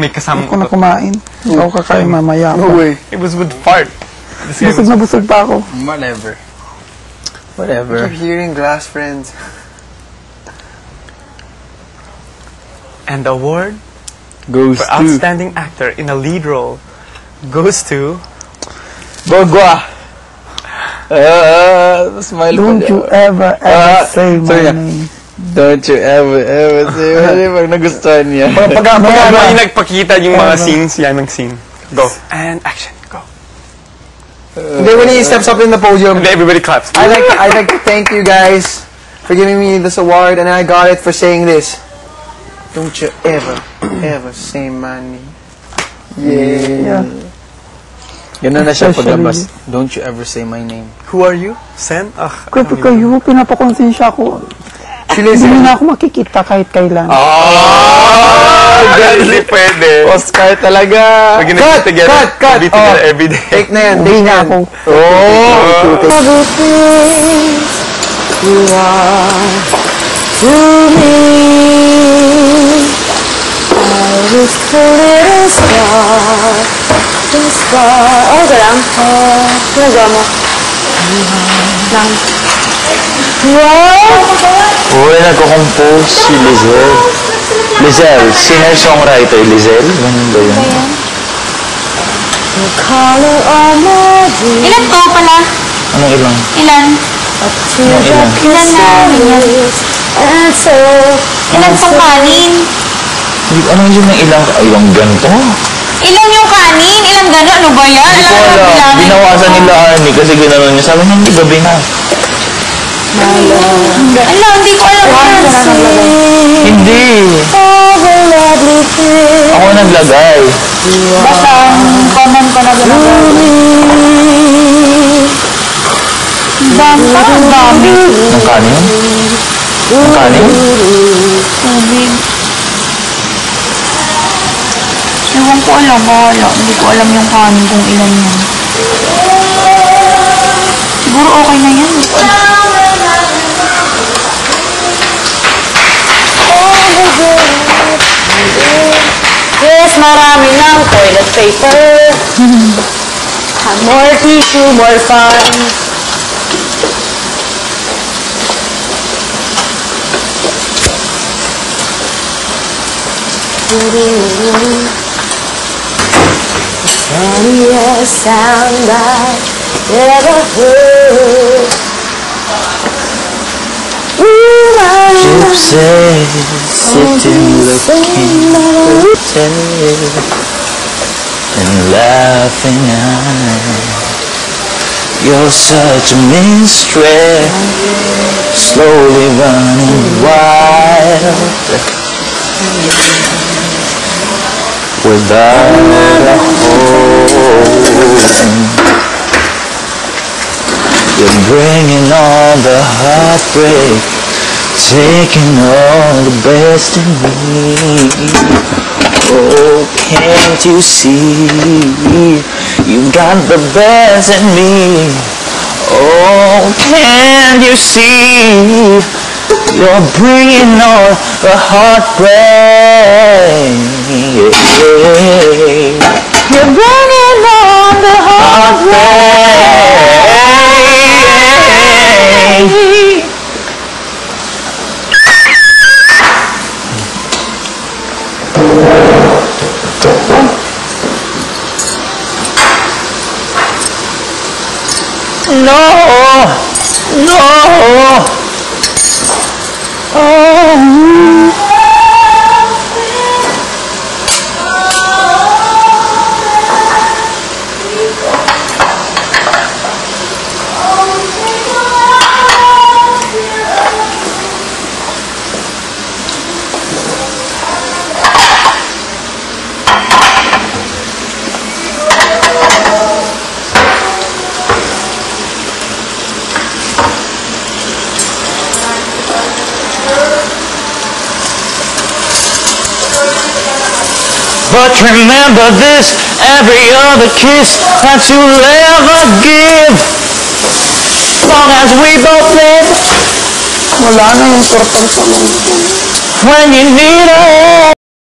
May kasama Ako na kumain. Ikaw kakain mamaya. No way. It was with fart. Busog na busog pa ako. Whatever. Whatever. Keep hearing glass friends. And the award Goes for to outstanding actor in a lead role goes to Bogwa. Smile Don't you ever say my name. Don't you ever say my name. Pag nagustuhan niya. pag may nagpakita yung mga scenes, yan ang scene. Go. And action. Go. Then when he steps up in the podium, And everybody claps. I'd like to thank you guys for giving me this award, and I got it for saying this. Don't you ever say my name. Yeah. Gano'n na siya paglabas. Don't you ever say my name. Who are you? Sen? Grabe kayo, pinapakonsensya ko. Hindi na ako makikita kahit kailan. Hindi pwede. Oscar talaga. We're gonna be together. Cut! Be together every day. Take na yan, Hindi take na na yan. ako. You are to me. I was the little star. The star. Okay lang. Ginagawa mo. Lang. Wow! Uy, nagko-compose si Lizelle. Lizelle, singer-songwriter Lizelle. Ganun ba yun? The color of my dreams. Ilan to pala? Anong ilang? Ilan? Ilan na ganyan? And so, Ilan pang kanin? Ano yun ng ilang? Ay, yung ganito? Ilan yung kanin? Ilan gano'n? Ano ba yan? Hindi ko alam. Binawasan nila Arnie kasi ginanon niya. Sabi niya, hindi gabi na. Ala, hindi ko alam yan. Hindi. Ako naglagay. Basta ang comment ko na ginagawa. Parang dami. Ang kanin? Ang kanin? Tubig. Ewan ko alam, wala. Hindi ko alam yung kanin kung ilan yan. Siguro okay na yan. Hindi ko alam. yes, marami ng toilet paper. More tissue, more fun. Funniest sound I've ever heard. Gypsies sitting looking and laughing at. You're such a minstrel, slowly running wild without a home. You're bringing on the heartbreak, taking all the best in me. Oh, can't you see? You got the best in me. Oh, can't you see? You're bringing on the heartbreak. You're bringing on the heartbreak. No, no. Oh. But remember this, every other kiss that you'll ever give, long as we both live. Wala na yung tortang sa mga. When you need a